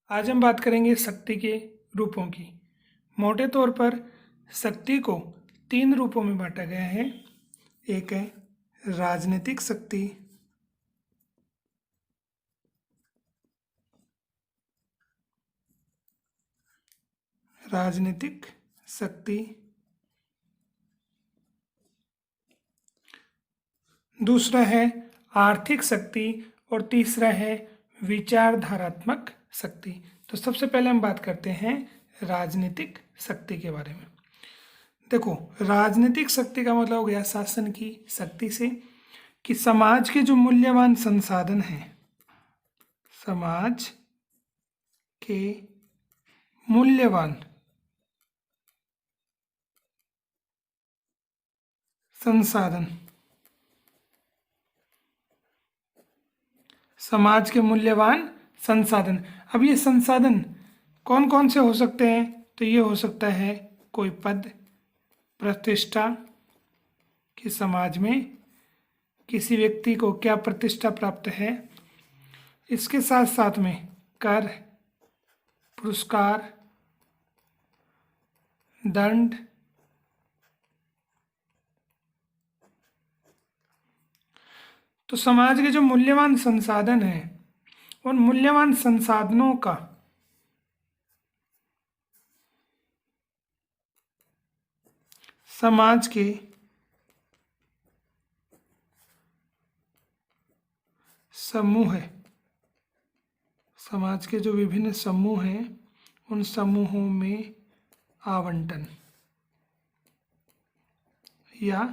आज हम बात करेंगे शक्ति के रूपों की। मोटे तौर पर शक्ति को 3 रूपों में बांटा गया है। एक है राजनीतिक शक्ति, राजनीतिक शक्ति, दूसरा है आर्थिक शक्ति और तीसरा है विचारधारात्मक शक्ति। तो सबसे पहले हम बात करते हैं राजनीतिक शक्ति के बारे में। देखो, राजनीतिक शक्ति का मतलब हो गया शासन की शक्ति से कि समाज के जो मूल्यवान संसाधन हैं, समाज के मूल्यवान संसाधन, समाज के मूल्यवान संसाधन। अब ये संसाधन कौन कौन से हो सकते हैं? तो ये हो सकता है कोई पद प्रतिष्ठा, कि समाज में किसी व्यक्ति को क्या प्रतिष्ठा प्राप्त है। इसके साथ साथ में कर, पुरस्कार, दंड, तो समाज के जो मूल्यवान संसाधन हैं उन मूल्यवान संसाधनों का समाज के समूह है, समाज के जो विभिन्न समूह हैं उन समूहों में आवंटन या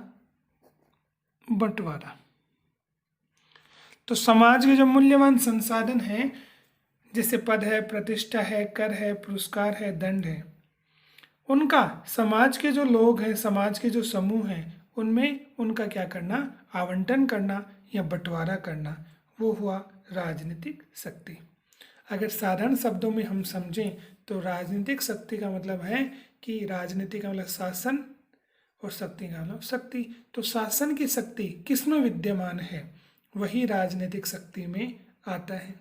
बंटवारा। तो समाज के जो मूल्यवान संसाधन हैं, जैसे पद है, प्रतिष्ठा है, कर है, पुरस्कार है, दंड है, उनका समाज के जो लोग हैं, समाज के जो समूह हैं, उनमें उनका क्या करना? आवंटन करना या बंटवारा करना, वो हुआ राजनीतिक शक्ति। अगर साधारण शब्दों में हम समझें तो राजनीतिक शक्ति का मतलब है कि राजनीति का मतलब शासन और शक्ति का मतलब शक्ति। तो शासन की शक्ति किसमें विद्यमान है? वही राजनीतिक शक्ति में आता है।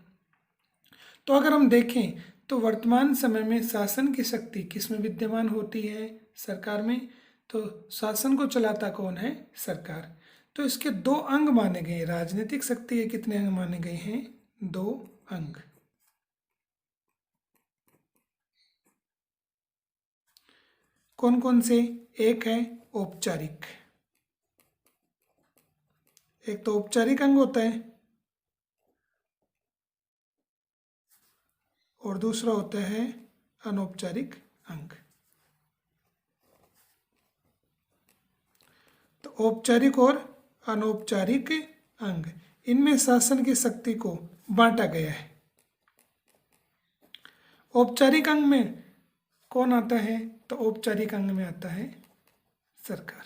तो अगर हम देखें तो वर्तमान समय में शासन की शक्ति किसमें विद्यमान होती है? सरकार में। तो शासन को चलाता कौन है? सरकार। तो इसके 2 अंग माने गए हैं। राजनीतिक शक्ति के कितने अंग माने गए हैं? 2 अंग। कौन कौन से? एक है औपचारिक, एक तो औपचारिक अंग होता है और दूसरा होता है अनौपचारिक अंग। तो औपचारिक और अनौपचारिक अंग, इनमें शासन की शक्ति को बांटा गया है। औपचारिक अंग में कौन आता है? तो औपचारिक अंग में आता है सरकार।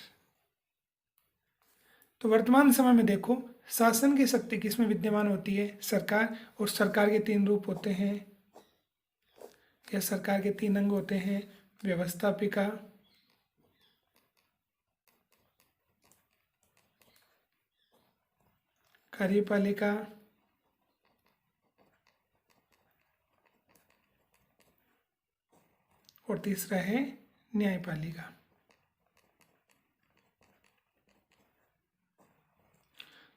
तो वर्तमान समय में देखो, शासन की शक्ति किसमें विद्यमान होती है? सरकार। और सरकार के 3 रूप होते हैं, या सरकार के 3 अंग होते हैं: व्यवस्थापिका, कार्यपालिका और तीसरा है न्यायपालिका।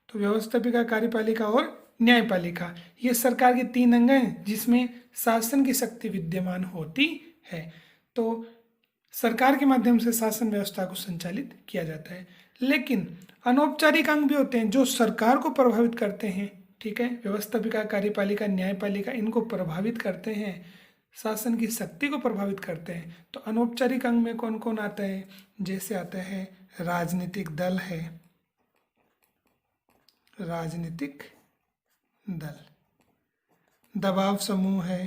तो व्यवस्थापिका, कार्यपालिका और न्यायपालिका, ये सरकार के 3 अंग हैं जिसमें शासन की शक्ति विद्यमान होती है। तो सरकार के माध्यम से शासन व्यवस्था को संचालित किया जाता है। लेकिन अनौपचारिक अंग भी होते हैं जो सरकार को प्रभावित करते हैं। ठीक है, व्यवस्थापिका, कार्यपालिका, न्यायपालिका इनको प्रभावित करते हैं, शासन की शक्ति को प्रभावित करते हैं। तो अनौपचारिक अंग में कौन कौन आता है? जैसे आता है राजनीतिक दल है, राजनीतिक दल, दबाव समूह है,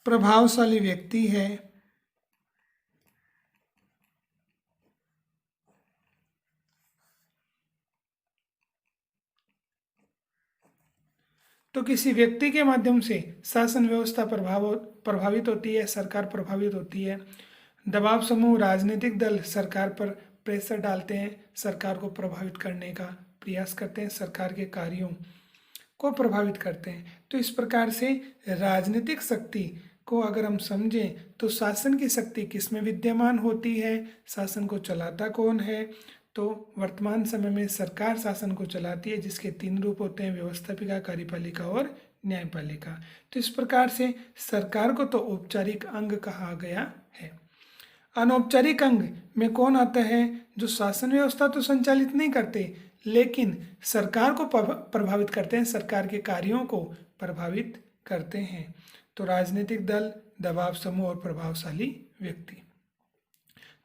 प्रभावशाली व्यक्ति है, तो किसी व्यक्ति के माध्यम से शासन व्यवस्था प्रभावित होती है, सरकार प्रभावित होती है। दबाव समूह, राजनीतिक दल सरकार पर प्रेशर डालते हैं सरकार को प्रभावित करने का प्रयास करते हैं, सरकार के कार्यों को प्रभावित करते हैं। तो इस प्रकार से राजनीतिक शक्ति को अगर हम समझें तो शासन की शक्ति किस में विद्यमान होती है, शासन को चलाता कौन है। तो वर्तमान समय में सरकार शासन को चलाती है, जिसके 3 रूप होते हैं, व्यवस्थापिका, कार्यपालिका और न्यायपालिका। तो इस प्रकार से सरकार को तो औपचारिक अंग कहा गया है। अनौपचारिक अंग में कौन आता है? जो शासन व्यवस्था तो संचालित नहीं करते, लेकिन सरकार को प्रभावित करते हैं, सरकार के कार्यों को प्रभावित करते हैं। तो राजनीतिक दल, दबाव समूह और प्रभावशाली व्यक्ति।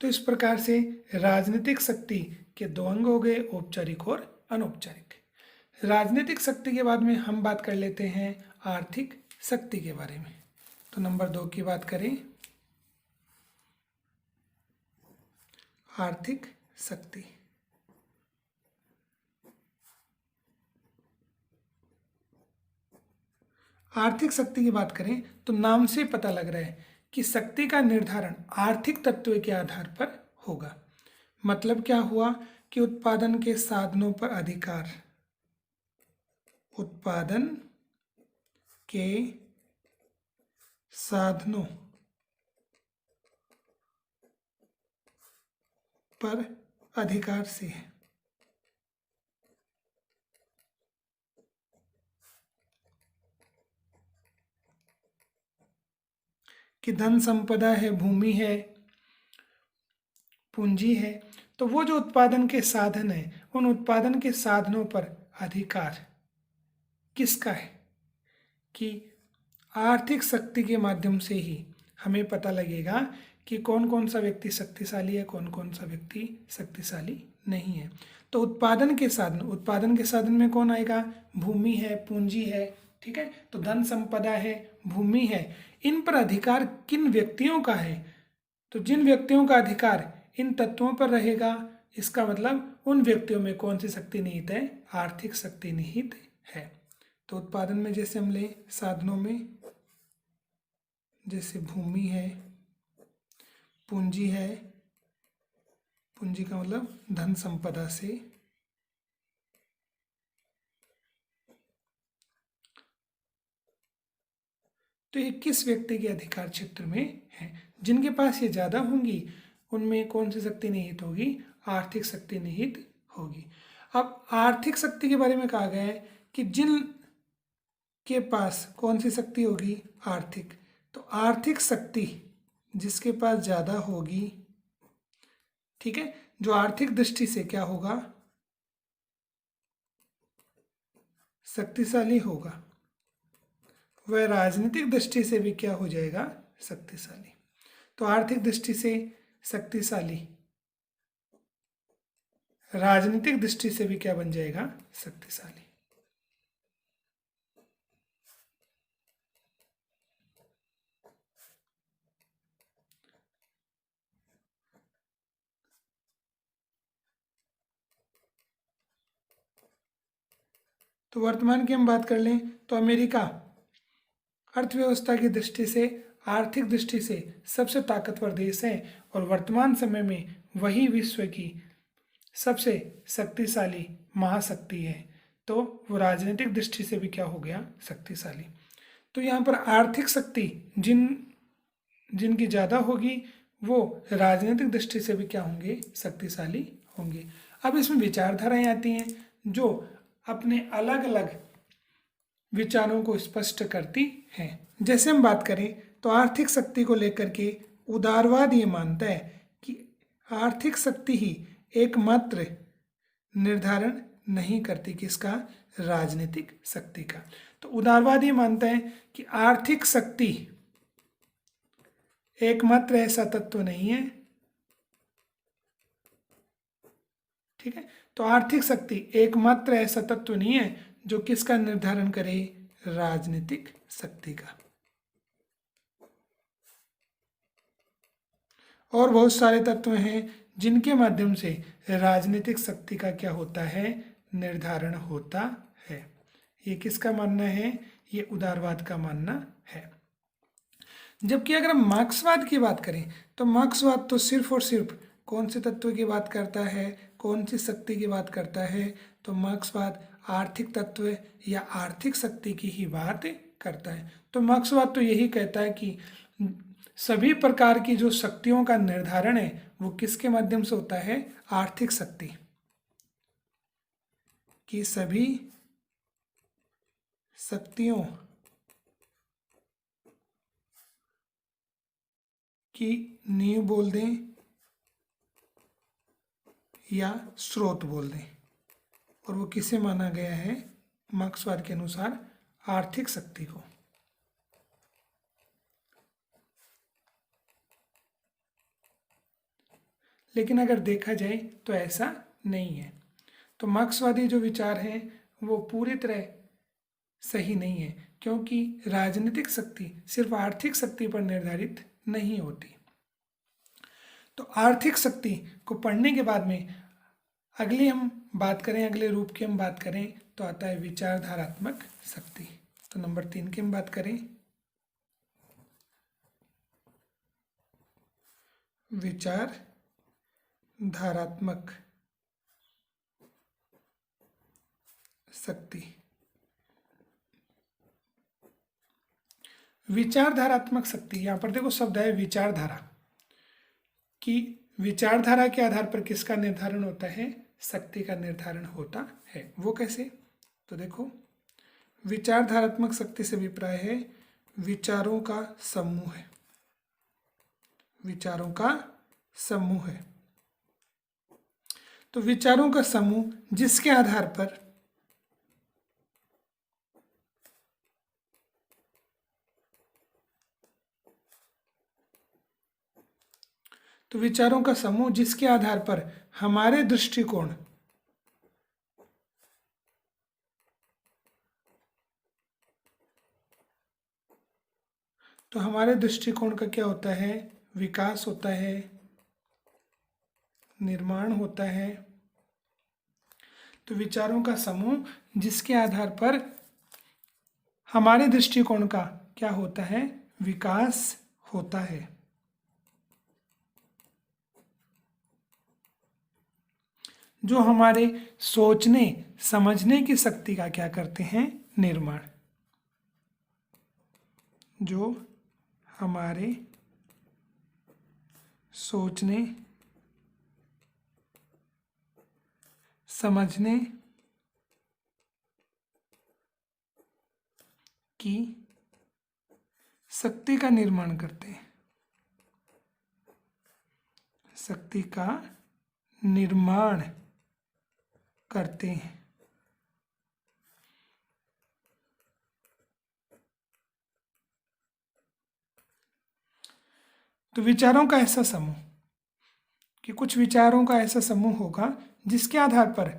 तो इस प्रकार से राजनीतिक शक्ति के 2 अंग हो गए, औपचारिक और अनौपचारिक। राजनीतिक शक्ति के बाद में हम बात कर लेते हैं आर्थिक शक्ति के बारे में। तो नंबर 2 की बात करें, आर्थिक शक्ति। आर्थिक शक्ति की बात करें तो नाम से पता लग रहा है कि शक्ति का निर्धारण आर्थिक तत्व के आधार पर होगा। मतलब क्या हुआ कि उत्पादन के साधनों पर अधिकार, उत्पादन के साधनों पर अधिकार से है। कि धन संपदा है, भूमि है, पूंजी है, तो वो जो उत्पादन के साधन है, उन उत्पादन के साधनों पर अधिकार किसका है? कि आर्थिक शक्ति के माध्यम से ही हमें पता लगेगा कि कौन कौन सा व्यक्ति शक्तिशाली है, कौन कौन सा व्यक्ति शक्तिशाली नहीं है। तो उत्पादन के साधन में कौन आएगा? भूमि है, पूंजी है, ठीक है। तो धन संपदा है, भूमि है, इन पर अधिकार किन व्यक्तियों का है? तो जिन व्यक्तियों का अधिकार इन तत्वों पर रहेगा, इसका मतलब उन व्यक्तियों में कौन सी शक्ति निहित है? आर्थिक शक्ति निहित है। तो उत्पादन में जैसे हम लें, साधनों में जैसे भूमि है, पूंजी है, पूंजी का मतलब धन संपदा से, तो ये किस व्यक्ति के अधिकार क्षेत्र में है? जिनके पास ये ज़्यादा होंगी उनमें कौन सी शक्ति निहित होगी? आर्थिक शक्ति निहित होगी। अब आर्थिक शक्ति के बारे में कहा गया है कि जिन के पास कौन सी शक्ति होगी? आर्थिक। तो आर्थिक शक्ति जिसके पास ज़्यादा होगी, ठीक है, जो आर्थिक दृष्टि से क्या होगा? शक्तिशाली होगा, वह राजनीतिक दृष्टि से भी क्या हो जाएगा? शक्तिशाली। तो आर्थिक दृष्टि से शक्तिशाली, राजनीतिक दृष्टि से भी क्या बन जाएगा? शक्तिशाली। तो वर्तमान की हम बात कर लें तो अमेरिका अर्थव्यवस्था की दृष्टि से, आर्थिक दृष्टि से सबसे ताकतवर देश है और वर्तमान समय में वही विश्व की सबसे शक्तिशाली महाशक्ति है। तो वो राजनीतिक दृष्टि से भी क्या हो गया? शक्तिशाली। तो यहाँ पर आर्थिक शक्ति जिनकी ज़्यादा होगी वो राजनीतिक दृष्टि से भी क्या होंगे? शक्तिशाली होंगे। अब इसमें विचारधाराएं आती हैं जो अपने अलग अलग विचारों को स्पष्ट करती हैं। जैसे हम बात करें तो आर्थिक शक्ति को लेकर के उदारवाद ये मानता है कि आर्थिक शक्ति ही एकमात्र निर्धारण नहीं करती किसका? राजनीतिक शक्ति का। तो उदारवाद ये मानता है कि आर्थिक शक्ति एकमात्र ऐसा तत्व नहीं है, ठीक है। तो आर्थिक शक्ति एकमात्र ऐसा तत्व नहीं है जो किसका निर्धारण करे? राजनीतिक शक्ति का। और बहुत सारे तत्व हैं जिनके माध्यम से राजनीतिक शक्ति का क्या होता है? निर्धारण होता है। ये किसका मानना है? ये उदारवाद का मानना है। जबकि अगर हम मार्क्सवाद की बात करें तो मार्क्सवाद तो सिर्फ और सिर्फ कौन से तत्व की बात करता है? कौन सी शक्ति की बात करता है? तो मार्क्सवाद आर्थिक तत्व या आर्थिक शक्ति की ही बात करता है। तो मार्क्सवाद तो यही कहता है कि सभी प्रकार की जो शक्तियों का निर्धारण है वो किसके माध्यम से होता है? आर्थिक शक्ति। कि सभी शक्तियों की नींव बोल दें या स्रोत बोल दें, और वो किसे माना गया है मार्क्सवाद के अनुसार? आर्थिक शक्ति को। लेकिन अगर देखा जाए तो ऐसा नहीं है। तो मार्क्सवादी जो विचार हैं वो पूरी तरह सही नहीं है, क्योंकि राजनीतिक शक्ति सिर्फ आर्थिक शक्ति पर निर्धारित नहीं होती। तो आर्थिक शक्ति को पढ़ने के बाद में अगले रूप की हम बात करें तो आता है विचारधारात्मक शक्ति। तो नंबर 3 की हम बात करें, विचारधारात्मक शक्ति। विचारधारात्मक शक्ति, यहाँ पर देखो शब्द है विचारधारा, कि विचारधारा के आधार पर किसका निर्धारण होता है? शक्ति का निर्धारण होता है। वो कैसे? तो देखो, विचारधारात्मक शक्ति से अभिप्राय है विचारों का समूह है। विचारों का समूह है। तो विचारों का समूह जिसके आधार पर हमारे दृष्टिकोण का क्या होता है? विकास होता है, निर्माण होता है। तो विचारों का समूह जिसके आधार पर हमारे दृष्टिकोण का क्या होता है? विकास होता है। जो हमारे सोचने समझने की शक्ति का क्या करते हैं? निर्माण। जो हमारे सोचने समझने की शक्ति का निर्माण करते हैं। शक्ति का निर्माण करते हैं। तो विचारों का ऐसा समूह, कि कुछ विचारों का ऐसा समूह होगा जिसके आधार पर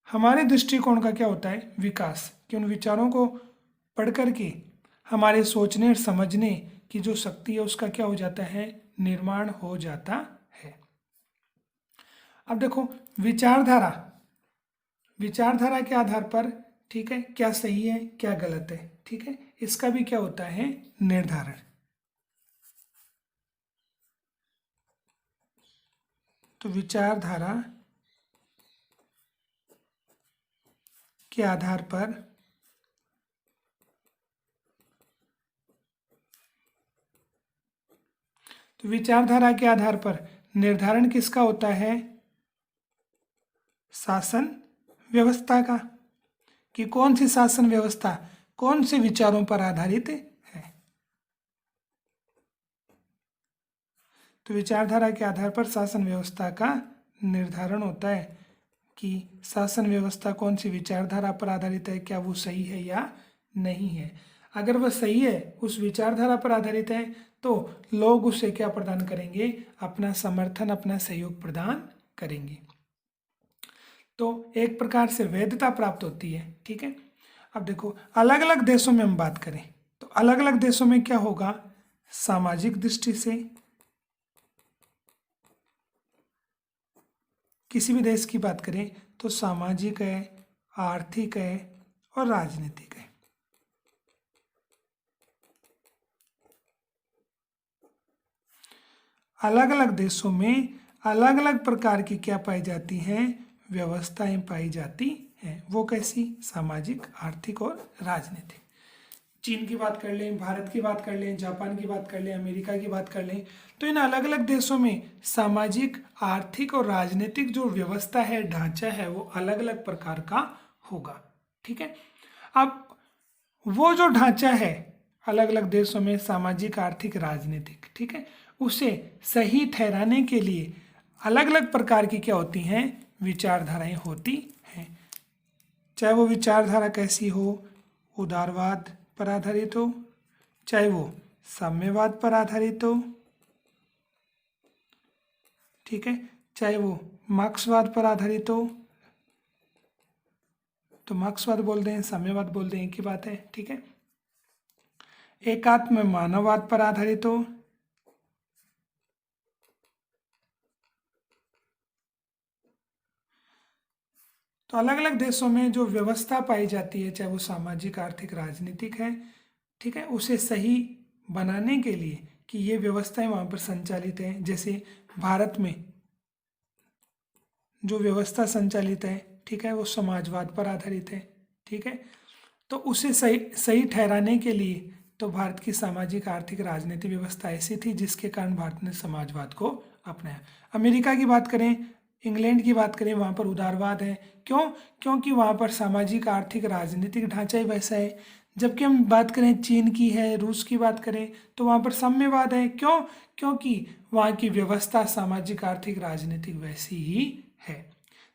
हमारे दृष्टिकोण का क्या होता है? विकास। कि उन विचारों को पढ़ करके हमारे सोचने और समझने की जो शक्ति है उसका क्या हो जाता है? निर्माण हो जाता है। अब देखो, विचारधारा के आधार पर, ठीक है, क्या सही है क्या गलत है, ठीक है, इसका भी क्या होता है? निर्धारण। तो विचारधारा के आधार पर निर्धारण किसका होता है? शासन व्यवस्था का। कि कौन सी शासन व्यवस्था कौन से विचारों पर आधारित है? तो विचारधारा के आधार पर शासन व्यवस्था का निर्धारण होता है कि शासन व्यवस्था कौन सी विचारधारा पर आधारित है, क्या वो सही है या नहीं है। अगर वह सही है, उस विचारधारा पर आधारित है, तो लोग उसे क्या प्रदान करेंगे? अपना समर्थन, अपना सहयोग प्रदान करेंगे। तो एक प्रकार से वैधता प्राप्त होती है। ठीक है, अब देखो, अलग अलग देशों में हम बात करें तो अलग अलग देशों में क्या होगा? सामाजिक दृष्टि से, किसी भी देश की बात करें तो सामाजिक है, आर्थिक है और राजनीतिक है। अलग अलग देशों में अलग अलग प्रकार की क्या पाई जाती हैं, व्यवस्थाएं पाई जाती हैं। वो कैसी, सामाजिक, आर्थिक और राजनीतिक। चीन की बात कर लें, भारत की बात कर लें, जापान की बात कर लें, अमेरिका की बात कर लें, तो इन अलग अलग देशों में सामाजिक, आर्थिक और राजनीतिक जो व्यवस्था है, ढांचा है, वो अलग अलग प्रकार का होगा। ठीक है। अब वो जो ढांचा है अलग अलग देशों में, सामाजिक, आर्थिक, राजनीतिक, ठीक है, उसे सही ठहराने के लिए अलग अलग प्रकार की क्या होती हैं, विचारधाराएं होती हैं। चाहे वो विचारधारा कैसी हो, उदारवाद पर आधारित हो, चाहे वो साम्यवाद पर आधारित हो, ठीक है, चाहे वो मार्क्सवाद पर आधारित हो, तो मार्क्सवाद बोल दें, साम्यवाद बोल दें, एक ही बात है। ठीक है। एकात्म मानववाद पर आधारित हो, तो अलग अलग देशों में जो व्यवस्था पाई जाती है, चाहे वो सामाजिक, आर्थिक, राजनीतिक है, ठीक है, उसे सही बनाने के लिए कि ये व्यवस्थाएं वहाँ पर संचालित हैं। जैसे भारत में जो व्यवस्था संचालित है, ठीक है, वो समाजवाद पर आधारित है। ठीक है। तो उसे सही सही ठहराने के लिए तो भारत की सामाजिक, आर्थिक, राजनीतिक व्यवस्था ऐसी थी जिसके कारण भारत ने समाजवाद को अपनाया। अमेरिका की बात करें, इंग्लैंड की बात करें, वहाँ पर उदारवाद है। क्यों? क्योंकि वहाँ पर सामाजिक, आर्थिक, राजनीतिक ढांचा ही वैसा है। जबकि हम बात करें चीन की है, रूस की बात करें, तो वहाँ पर साम्यवाद है। क्यों? क्योंकि वहाँ की व्यवस्था सामाजिक, आर्थिक, राजनीतिक वैसी ही है।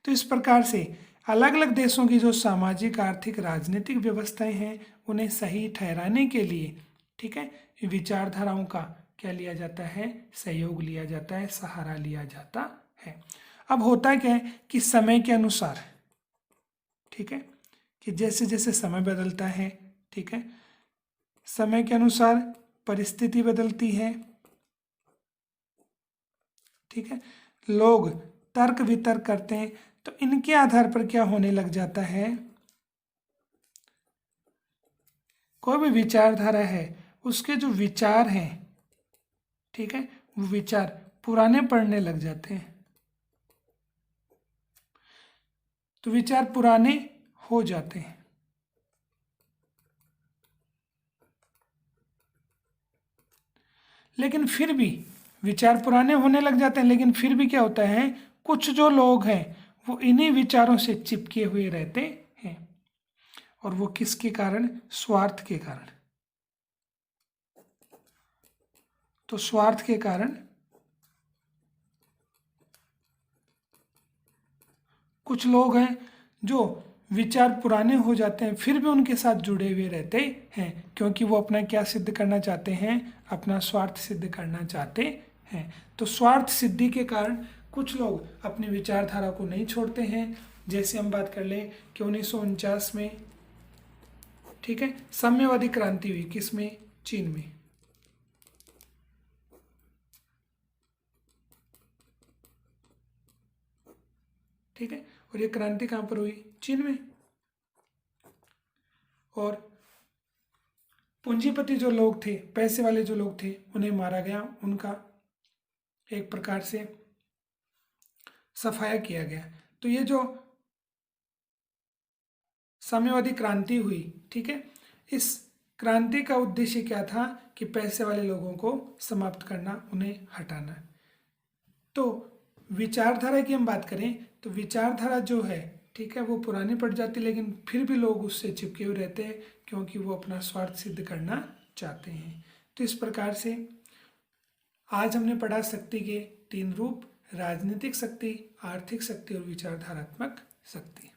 तो इस प्रकार से अलग अलग देशों की जो सामाजिक, आर्थिक, राजनीतिक व्यवस्थाएं हैं, उन्हें सही ठहराने के लिए, ठीक है, विचारधाराओं का क्या लिया जाता है, सहयोग लिया जाता है, सहारा लिया जाता है। अब होता क्या है कि समय के अनुसार, ठीक है, कि जैसे जैसे समय बदलता है, ठीक है, समय के अनुसार परिस्थिति बदलती है, ठीक है, लोग तर्क वितर्क करते हैं, तो इनके आधार पर क्या होने लग जाता है, कोई भी विचारधारा है उसके जो विचार हैं, ठीक है, वो विचार पुराने पड़ने लग जाते हैं, तो विचार पुराने हो जाते हैं। लेकिन फिर भी विचार पुराने होने लग जाते हैं, लेकिन फिर भी क्या होता है, कुछ जो लोग हैं वो इन्हीं विचारों से चिपके हुए रहते हैं। और वो किसके कारण, स्वार्थ के कारण। तो स्वार्थ के कारण कुछ लोग हैं जो विचार पुराने हो जाते हैं फिर भी उनके साथ जुड़े हुए रहते हैं, क्योंकि वो अपना क्या सिद्ध करना चाहते हैं, अपना स्वार्थ सिद्ध करना चाहते हैं। तो स्वार्थ सिद्धि के कारण कुछ लोग अपनी विचारधारा को नहीं छोड़ते हैं। जैसे हम बात कर लें कि 1949 में, ठीक है, साम्यवादी क्रांति हुई, किसमें, चीन में। ठीक है, और ये क्रांति कहाँ पर हुई, चीन में। और पूंजीपति जो लोग थे, पैसे वाले जो लोग थे, उन्हें मारा गया, उनका एक प्रकार से सफाया किया गया। तो ये जो साम्यवादी क्रांति हुई, ठीक है, इस क्रांति का उद्देश्य क्या था कि पैसे वाले लोगों को समाप्त करना, उन्हें हटाना। तो विचारधारा की हम बात करें तो विचारधारा जो है, ठीक है, वो पुरानी पड़ जाती है, लेकिन फिर भी लोग उससे चिपके हुए रहते हैं क्योंकि वो अपना स्वार्थ सिद्ध करना चाहते हैं। तो इस प्रकार से आज हमने पढ़ा शक्ति के 3 रूप, राजनीतिक शक्ति, आर्थिक शक्ति और विचारधारात्मक शक्ति।